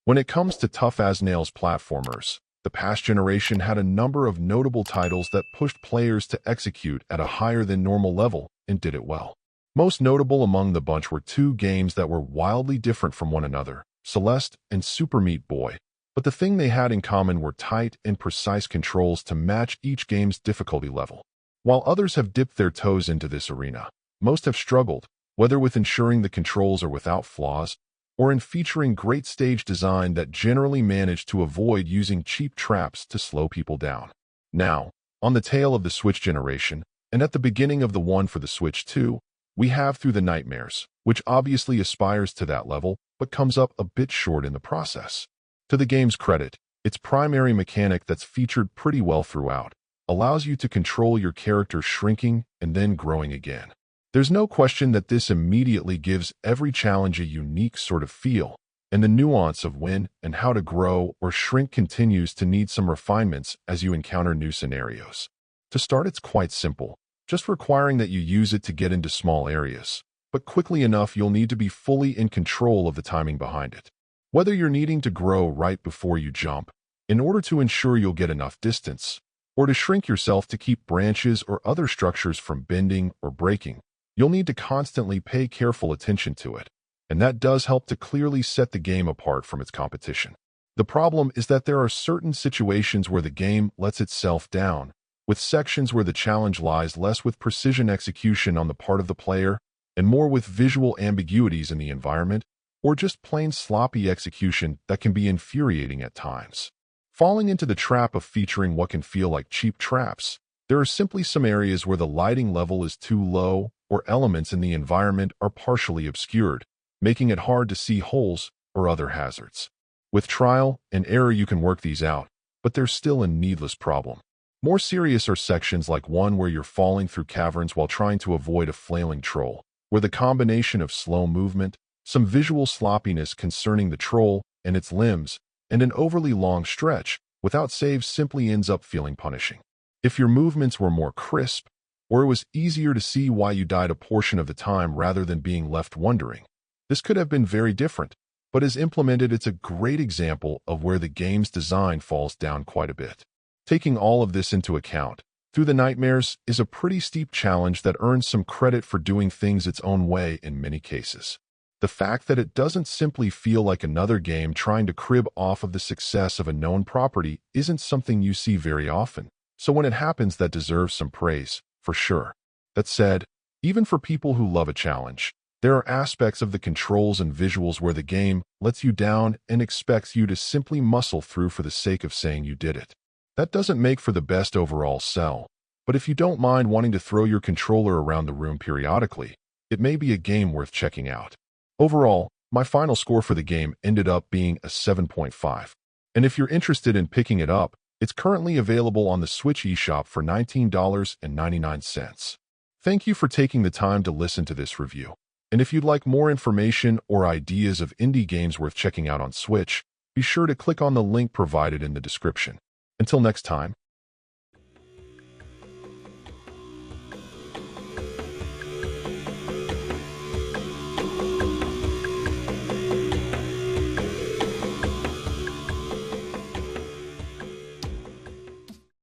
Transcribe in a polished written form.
When it comes to tough-as-nails platformers, the past generation had a number of notable titles that pushed players to execute at a higher-than-normal level and did it well. Most notable among the bunch were two games that were wildly different from one another, Celeste and Super Meat Boy, but the thing they had in common were tight and precise controls to match each game's difficulty level. While others have dipped their toes into this arena, most have struggled, whether with ensuring the controls are without flaws, or in featuring great stage design that generally managed to avoid using cheap traps to slow people down. Now, on the tail of the Switch generation, and at the beginning of the one for the Switch 2, we have Through the Nightmares, which obviously aspires to that level, but comes up a bit short in the process. To the game's credit, its primary mechanic that's featured pretty well throughout allows you to control your character shrinking and then growing again. There's no question that this immediately gives every challenge a unique sort of feel, and the nuance of when and how to grow or shrink continues to need some refinements as you encounter new scenarios. To start, it's quite simple, just requiring that you use it to get into small areas, but quickly enough you'll need to be fully in control of the timing behind it. Whether you're needing to grow right before you jump, in order to ensure you'll get enough distance, or to shrink yourself to keep branches or other structures from bending or breaking, you'll need to constantly pay careful attention to it, and that does help to clearly set the game apart from its competition. The problem is that there are certain situations where the game lets itself down, with sections where the challenge lies less with precision execution on the part of the player and more with visual ambiguities in the environment, or just plain sloppy execution that can be infuriating at times. Falling into the trap of featuring what can feel like cheap traps, there are simply some areas where the lighting level is too low or elements in the environment are partially obscured, making it hard to see holes or other hazards. With trial and error you can work these out, but there's still a needless problem. More serious are sections like one where you're falling through caverns while trying to avoid a flailing troll, where the combination of slow movement, some visual sloppiness concerning the troll and its limbs, and an overly long stretch without saves simply ends up feeling punishing. If your movements were more crisp, or it was easier to see why you died a portion of the time rather than being left wondering, this could have been very different, but as implemented it's a great example of where the game's design falls down quite a bit. Taking all of this into account, Through the Nightmares is a pretty steep challenge that earns some credit for doing things its own way in many cases. The fact that it doesn't simply feel like another game trying to crib off of the success of a known property isn't something you see very often, so when it happens that deserves some praise, for sure. That said, even for people who love a challenge, there are aspects of the controls and visuals where the game lets you down and expects you to simply muscle through for the sake of saying you did it. That doesn't make for the best overall sell, but if you don't mind wanting to throw your controller around the room periodically, it may be a game worth checking out. Overall, my final score for the game ended up being a 7.5. And if you're interested in picking it up, it's currently available on the Switch eShop for $19.99. Thank you for taking the time to listen to this review. And if you'd like more information or ideas of indie games worth checking out on Switch, be sure to click on the link provided in the description. Until next time.